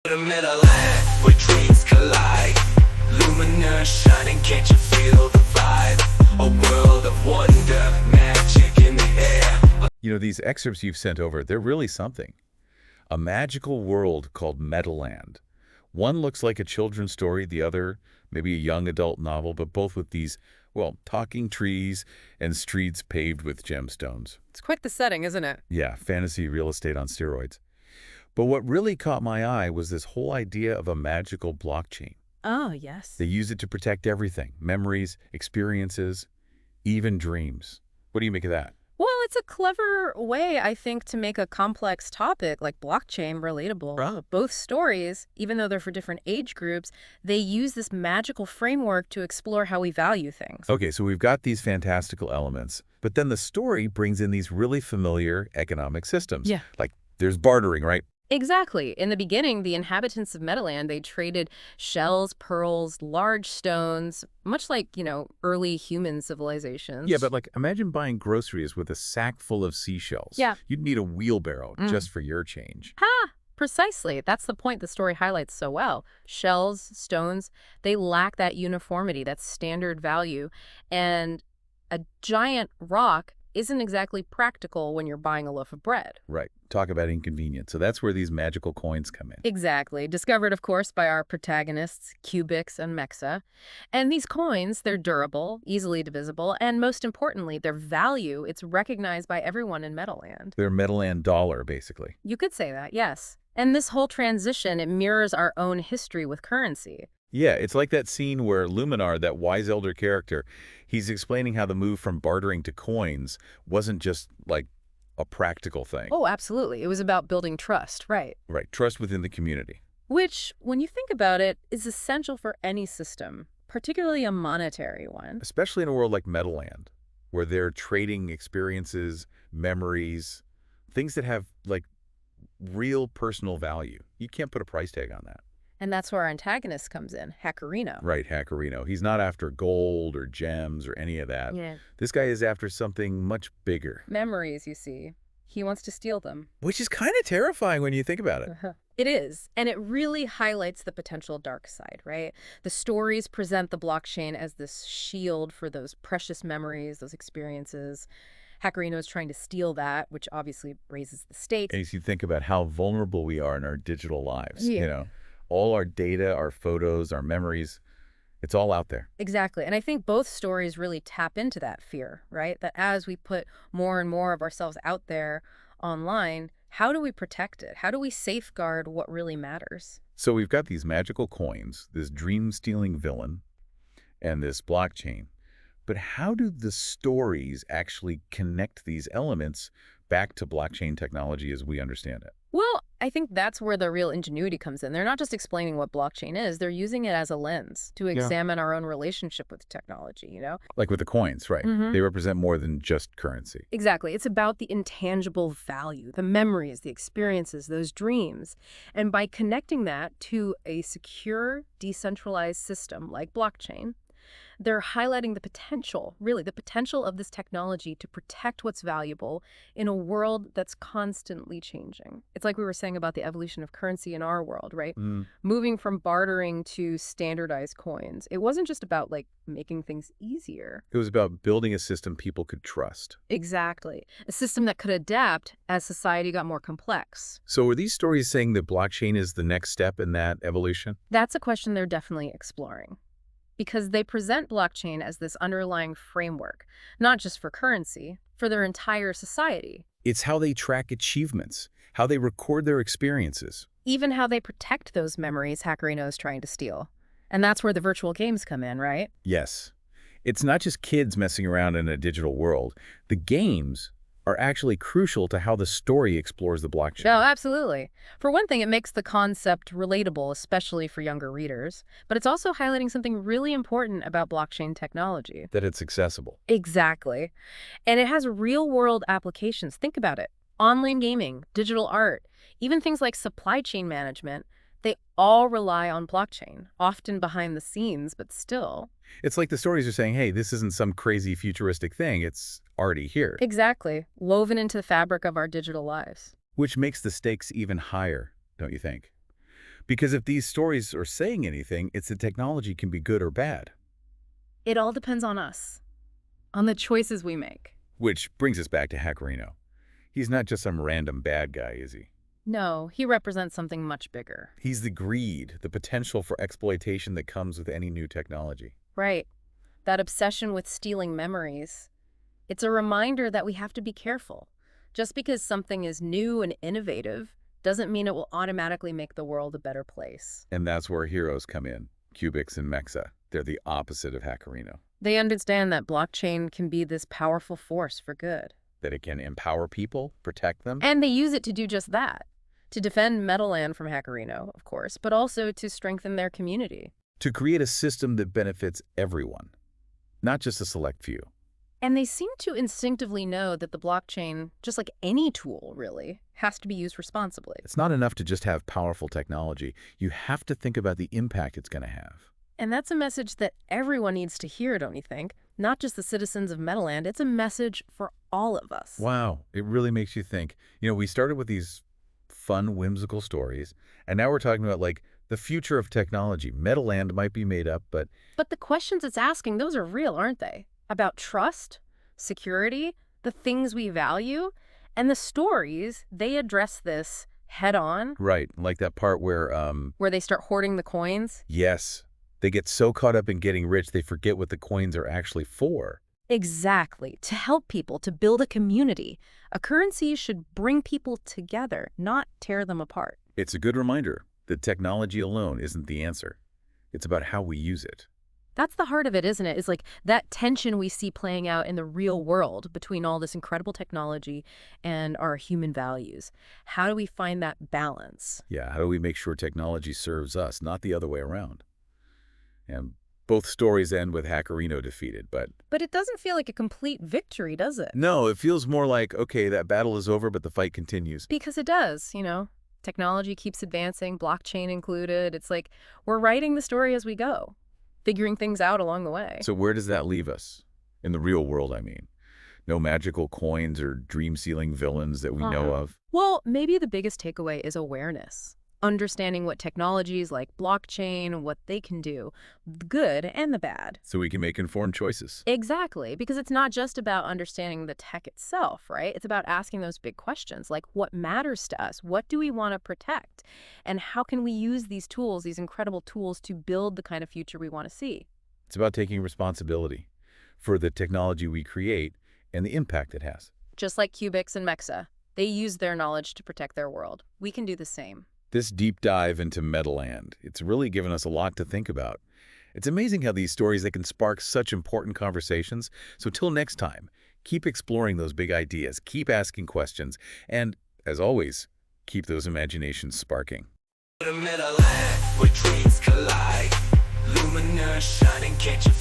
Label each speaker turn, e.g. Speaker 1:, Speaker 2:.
Speaker 1: The Metaland, where dreams collide. Luminous shining, can't you feel the vibe? A world of wonder, magic in the air.
Speaker 2: You know, these excerpts you've sent over, they're really something. A magical world called Metaland. One looks like a children's story, the other maybe a young adult novel, but both with these, well, talking trees and streets paved with gemstones.
Speaker 3: It's quite the setting, isn't it?
Speaker 2: Yeah, fantasy real estate on steroids. But what really caught my eye was this whole idea of a magical blockchain.
Speaker 3: Oh, yes.
Speaker 2: They use it to protect everything, memories, experiences, even dreams. What do you make of that?
Speaker 3: Well, it's a clever way, I think, to make a complex topic like blockchain relatable.
Speaker 2: Right.
Speaker 3: Both stories, even though they're for different age groups, they use this magical framework to explore how we value things.
Speaker 2: Okay, so we've got these fantastical elements, but then the story brings in these really familiar economic systems.
Speaker 3: Yeah.
Speaker 2: Like there's bartering, right?
Speaker 3: Exactly. In the beginning, the inhabitants of Metaland, they traded shells, pearls, large stones, much like, early human civilizations.
Speaker 2: Yeah, but like imagine buying groceries with a sack full of seashells.
Speaker 3: Yeah.
Speaker 2: You'd need a wheelbarrow just for your change.
Speaker 3: Ha! Precisely. That's the point the story highlights so well. Shells, stones, they lack that uniformity, that standard value. And a giant rock isn't exactly practical when you're buying a loaf of bread.
Speaker 2: Right. Talk about inconvenience. So that's where these magical coins come in.
Speaker 3: Exactly. Discovered, of course, by our protagonists, Cubics and MEXA. And these coins, they're durable, easily divisible, and most importantly, their value, it's recognized by everyone in Metaland.
Speaker 2: They're Metaland dollar, basically.
Speaker 3: You could say that, yes. And this whole transition, it mirrors our own history with currency.
Speaker 2: Yeah, it's like that scene where Luminar, that wise elder character, he's explaining how the move from bartering to coins wasn't just like a practical thing.
Speaker 3: Oh, absolutely. It was about building trust, right?
Speaker 2: Right, trust within the community.
Speaker 3: Which, when you think about it, is essential for any system, particularly a monetary one.
Speaker 2: Especially in a world like Metaland, where they're trading experiences, memories, things that have like real personal value. You can't put a price tag on that.
Speaker 3: And that's where our antagonist comes in, Hackerino.
Speaker 2: Right, Hackerino. He's not after gold or gems or any of that.
Speaker 3: Yeah.
Speaker 2: This guy is after something much bigger.
Speaker 3: Memories, you see. He wants to steal them.
Speaker 2: Which is kind of terrifying when you think about it.
Speaker 3: It is. And it really highlights the potential dark side, right? The stories present the blockchain as this shield for those precious memories, those experiences. Hackerino is trying to steal that, which obviously raises the stakes.
Speaker 2: And as you think about how vulnerable we are in our digital lives,
Speaker 3: Yeah.
Speaker 2: All our data, our photos, our memories, it's all out there.
Speaker 3: Exactly. And I think both stories really tap into that fear, right? That as we put more and more of ourselves out there online, how do we protect it? How do we safeguard what really matters?
Speaker 2: So we've got these magical coins, this dream-stealing villain, and this blockchain. But how do the stories actually connect these elements back to blockchain technology as we understand it?
Speaker 3: Well, I think that's where the real ingenuity comes in. They're not just explaining what blockchain is, they're using it as a lens to examine our own relationship with technology,
Speaker 2: Like with the coins, right? They represent more than just currency.
Speaker 3: Exactly. It's about the intangible value, the memories, the experiences, those dreams. And by connecting that to a secure, decentralized system like blockchain, they're highlighting the potential, really, the potential of this technology to protect what's valuable in a world that's constantly changing. It's like we were saying about the evolution of currency in our world, right? Moving from bartering to standardized coins. It wasn't just about, making things easier.
Speaker 2: It was about building a system people could trust.
Speaker 3: Exactly. A system that could adapt as society got more complex.
Speaker 2: So are these stories saying that blockchain is the next step in that evolution?
Speaker 3: That's a question they're definitely exploring, because they present blockchain as this underlying framework, not just for currency, for their entire society.
Speaker 2: It's how they track achievements, how they record their experiences.
Speaker 3: Even how they protect those memories Hackerino is trying to steal. And that's where the virtual games come in, right?
Speaker 2: Yes. It's not just kids messing around in a digital world. The games are actually crucial to how the story explores the blockchain.
Speaker 3: No, absolutely. For one thing, it makes the concept relatable, especially for younger readers. But it's also highlighting something really important about blockchain technology.
Speaker 2: That it's accessible.
Speaker 3: Exactly. And it has real-world applications. Think about it. Online gaming, digital art, even things like supply chain management, they all rely on blockchain, often behind the scenes, but still.
Speaker 2: It's like the stories are saying, hey, this isn't some crazy futuristic thing. It's already here.
Speaker 3: Exactly. Woven into the fabric of our digital lives.
Speaker 2: Which makes the stakes even higher, don't you think? Because if these stories are saying anything, it's that technology can be good or bad.
Speaker 3: It all depends on us, on the choices we make.
Speaker 2: Which brings us back to Hackerino. He's not just some random bad guy, is he?
Speaker 3: No, he represents something much bigger.
Speaker 2: He's the greed, the potential for exploitation that comes with any new technology.
Speaker 3: Right. That obsession with stealing memories. It's a reminder that we have to be careful. Just because something is new and innovative doesn't mean it will automatically make the world a better place.
Speaker 2: And that's where heroes come in, Cubics and MEXA. They're the opposite of Hackerino.
Speaker 3: They understand that blockchain can be this powerful force for good.
Speaker 2: That it can empower people, protect them.
Speaker 3: And they use it to do just that. To defend Metaland from Hackerino, of course, but also to strengthen their community.
Speaker 2: To create a system that benefits everyone, not just a select few.
Speaker 3: And they seem to instinctively know that the blockchain, just like any tool, really, has to be used responsibly.
Speaker 2: It's not enough to just have powerful technology. You have to think about the impact it's going to have.
Speaker 3: And that's a message that everyone needs to hear, don't you think? Not just the citizens of Metaland. It's a message for all of us.
Speaker 2: Wow, it really makes you think. You know, we started with these fun, whimsical stories, and now we're talking about, like, the future of technology. Metaland might be made up, but
Speaker 3: the questions it's asking, those are real, aren't they? About trust, security, the things we value, and the stories, they address this head on.
Speaker 2: right, like that part where,
Speaker 3: Where they start hoarding the coins.
Speaker 2: yes, they get so caught up in getting rich, they forget what the coins are actually for.
Speaker 3: Exactly. To help people, to build a community. A currency should bring people together, not tear them apart.
Speaker 2: It's a good reminder that technology alone isn't the answer. It's about how we use it.
Speaker 3: That's the heart of it, isn't it? It's like that tension we see playing out in the real world between all this incredible technology and our human values. How do we find that balance?
Speaker 2: Yeah, how do we make sure technology serves us, not the other way around? And both stories end with Hackerino defeated, but
Speaker 3: But it doesn't feel like a complete victory, does it?
Speaker 2: no, it feels more like, okay, that battle is over, but the fight continues.
Speaker 3: Because it does, you know. Technology keeps advancing, blockchain included. It's like we're writing the story as we go, figuring things out along the way.
Speaker 2: So where does that leave us? In the real world, I mean. No magical coins or dream-sealing villains that we know of.
Speaker 3: Well, maybe the biggest takeaway is awareness. Understanding what technologies like blockchain, what they can do, the good and the bad.
Speaker 2: So we can make informed choices.
Speaker 3: Exactly, because it's not just about understanding the tech itself, right? It's about asking those big questions, like what matters to us? What do we want to protect? And how can we use these tools, these incredible tools, to build the kind of future we want to see?
Speaker 2: It's about taking responsibility for the technology we create and the impact it has.
Speaker 3: Just like Cubics and MEXA, they use their knowledge to protect their world. We can do the same.
Speaker 2: This deep dive into Metaland, it's really given us a lot to think about. It's amazing how these stories, they can spark such important conversations. So till next time, keep exploring those big ideas, keep asking questions, and, as always, keep those imaginations sparking.
Speaker 1: The Metaland, where dreams collide. Luminous shining, can't you